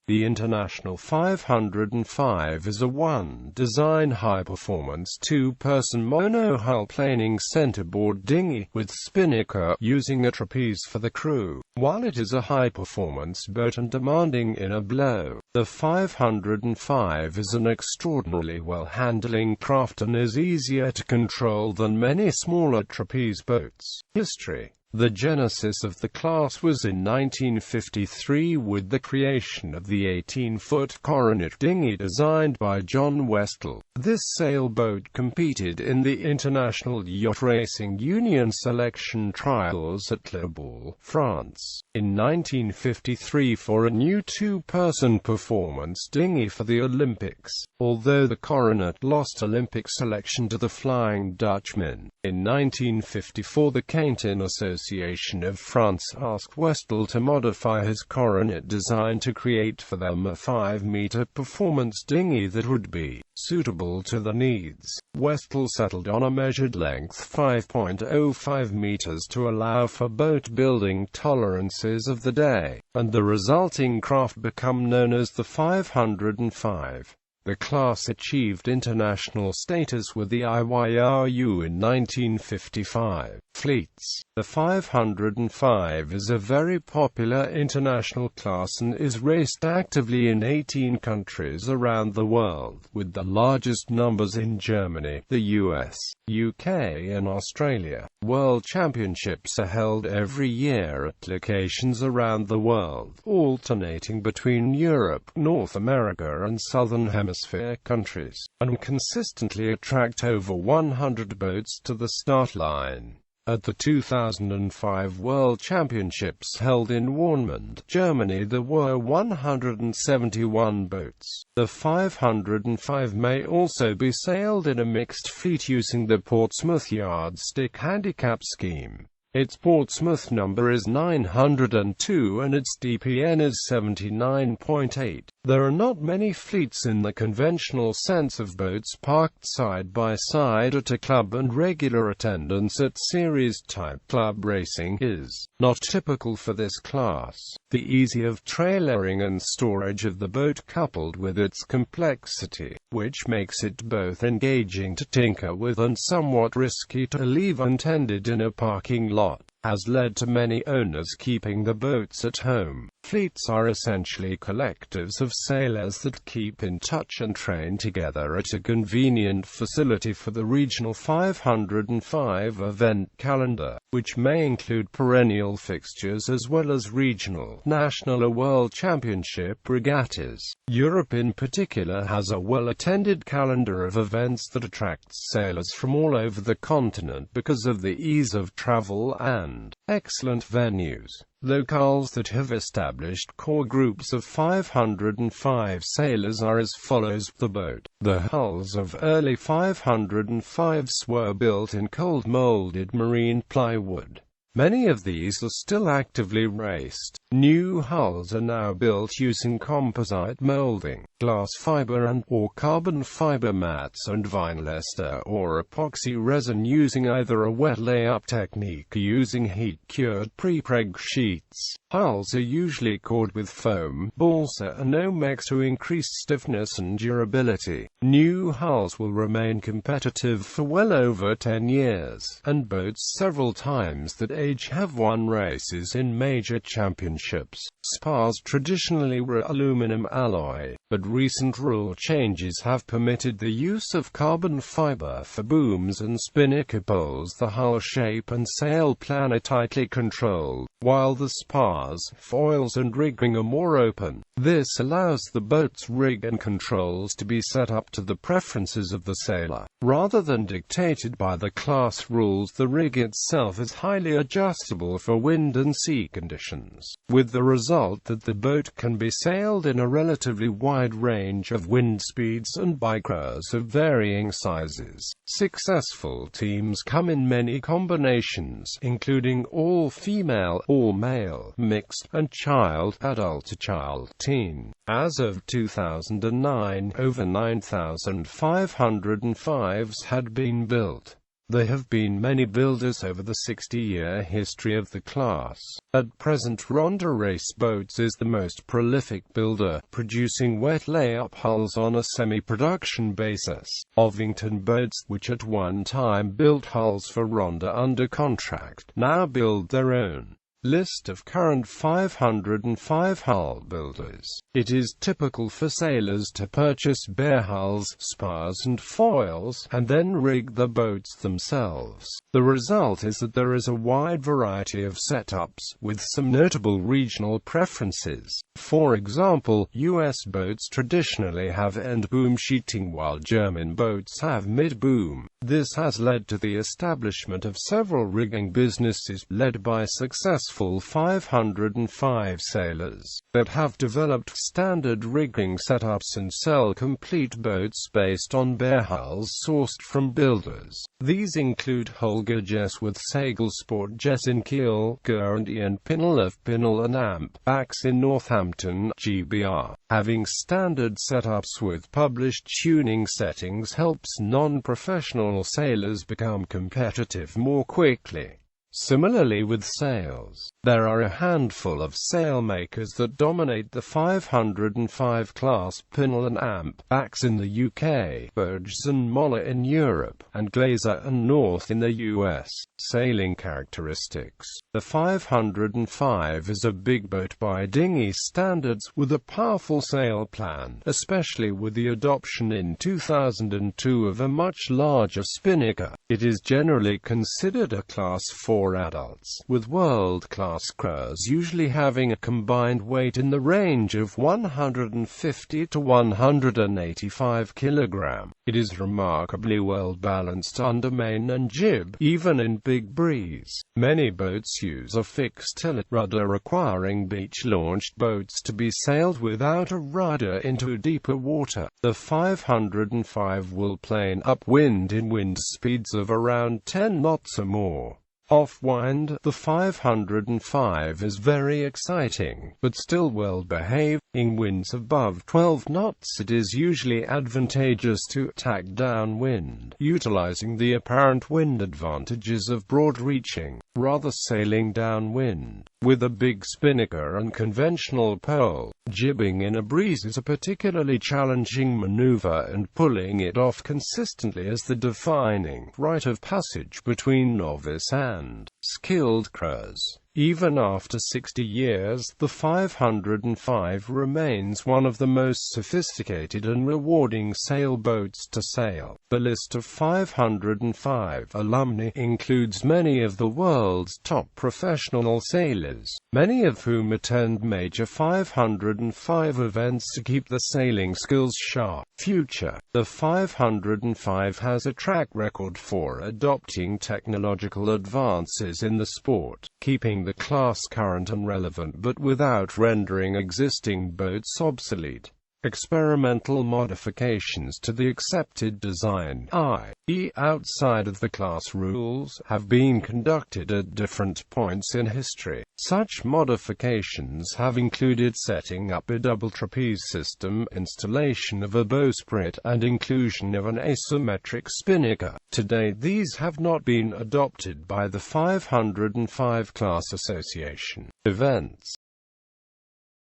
The International 505 is a one-design high-performance two-person monohull planing centreboard dinghy with spinnaker using a trapeze for the crew. While it is a high-performance boat and demanding in a blow, the 505 is an extraordinarily well-handling craft and is easier to control than many smaller trapeze boats. History. The genesis of the class was in 1953 with the creation of the 18-foot coronet dinghy designed by John Westall. This sailboat competed in the International Yacht Racing Union selection trials at Le, France, in 1953 for a new two-person performance dinghy for the Olympics, although the coronet lost Olympic selection to the Flying Dutchman. In 1954 the Canton Association of France asked Westall to modify his coronet design to create for them a 5-meter performance dinghy that would be suitable to the needs. Westall settled on a measured length 5.05 meters to allow for boat building tolerances of the day, and the resulting craft became known as the 505. The class achieved international status with the IYRU in 1955. Fleets. The 505 is a very popular international class and is raced actively in 18 countries around the world, with the largest numbers in Germany, the US, UK and Australia. World Championships are held every year at locations around the world, alternating between Europe, North America and Southern Hemisphere countries, and consistently attract over 100 boats to the start line. At the 2005 World Championships held in Warnemünde, Germany, there were 171 boats. The 505 may also be sailed in a mixed fleet using the Portsmouth Yardstick handicap scheme. Its Portsmouth number is 902 and its DPN is 79.8. There are not many fleets in the conventional sense of boats parked side by side at a club, and regular attendance at series-type club racing is not typical for this class. The ease of trailering and storage of the boat, coupled with its complexity, which makes it both engaging to tinker with and somewhat risky to leave untended in a parking lot, has led to many owners keeping the boats at home. Fleets are essentially collectives of sailors that keep in touch and train together at a convenient facility for the regional 505 event calendar, which may include perennial fixtures as well as regional, national or world championship regattas. Europe in particular has a well-attended calendar of events that attracts sailors from all over the continent because of the ease of travel and excellent venues. Locales that have established core groups of 505 sailors are as follows. The boat. The hulls of early 505s were built in cold-molded marine plywood. Many of these are still actively raced. New hulls are now built using composite molding, glass fiber and/or carbon fiber mats and vinyl ester or epoxy resin, using either a wet layup technique or using heat-cured prepreg sheets. Hulls are usually cored with foam, balsa and Nomex to increase stiffness and durability. New hulls will remain competitive for well over 10 years, and boats several times that age have won races in major championships. Spars traditionally were aluminum alloy, but recent rule changes have permitted the use of carbon fiber for booms and spinnaker poles. The hull shape and sail plan are tightly controlled, while the spars, foils and rigging are more open. This allows the boat's rig and controls to be set up to the preferences of the sailor, rather than dictated by the class rules. The rig itself is highly adjustable for wind and sea conditions, with the result that the boat can be sailed in a relatively wide range of wind speeds and by crews of varying sizes. Successful teams come in many combinations, including all-female, all-male, mixed, and child-adult-to-child teen. As of 2009, over 9,505s had been built. There have been many builders over the 60-year history of the class. At present, Ronda Race Boats is the most prolific builder, producing wet layup hulls on a semi-production basis. Ovington Boats, which at one time built hulls for Ronda under contract, now build their own. List of current 505 hull builders. It is typical for sailors to purchase bare hulls, spars and foils, and then rig the boats themselves. The result is that there is a wide variety of setups, with some notable regional preferences. For example, US boats traditionally have end-boom sheeting while German boats have mid-boom. This has led to the establishment of several rigging businesses, led by successful 505 sailors, that have developed standard rigging setups and sell complete boats based on bare hulls sourced from builders. These include Holger Jess with Segelsport Jess in Kiel, Guernsey and Pinnell of Pinnell and Amp, Backs in Northampton, GBR. Having standard setups with published tuning settings helps non-professional sailors become competitive more quickly. Similarly with sails, there are a handful of sailmakers that dominate the 505 class: Pinnell and Amp, Backs in the UK, Burgess and Moller in Europe, and Glazer and North in the US. Sailing characteristics. The 505 is a big boat by dinghy standards, with a powerful sail plan, especially with the adoption in 2002 of a much larger spinnaker. It is generally considered a Class 4 adults, with world-class crews usually having a combined weight in the range of 150 to 185 kg. It is remarkably well balanced under main and jib, even in big breeze. Many boats use a fixed tilt rudder, requiring beach-launched boats to be sailed without a rudder into deeper water. The 505 will plane upwind in wind speeds of around 10 knots or more. Off-wind, the 505 is very exciting, but still well behaved. In winds above 12 knots, it is usually advantageous to tack downwind, utilizing the apparent wind advantages of broad reaching, rather sailing downwind. With a big spinnaker and conventional pole, jibbing in a breeze is a particularly challenging maneuver, and pulling it off consistently is the defining rite of passage between novice and skilled crews. Even after 60 years, the 505 remains one of the most sophisticated and rewarding sailboats to sail. The list of 505 alumni includes many of the world's top professional sailors, many of whom attend major 505 events to keep the sailing skills sharp. Future. The 505 has a track record for adopting technological advances in the sport, keeping the class current and relevant but without rendering existing boats obsolete. Experimental modifications to the accepted design, i.e. outside of the class rules, have been conducted at different points in history. Such modifications have included setting up a double trapeze system, installation of a bowsprit, and inclusion of an asymmetric spinnaker. To date, these have not been adopted by the 505 Class Association. Events.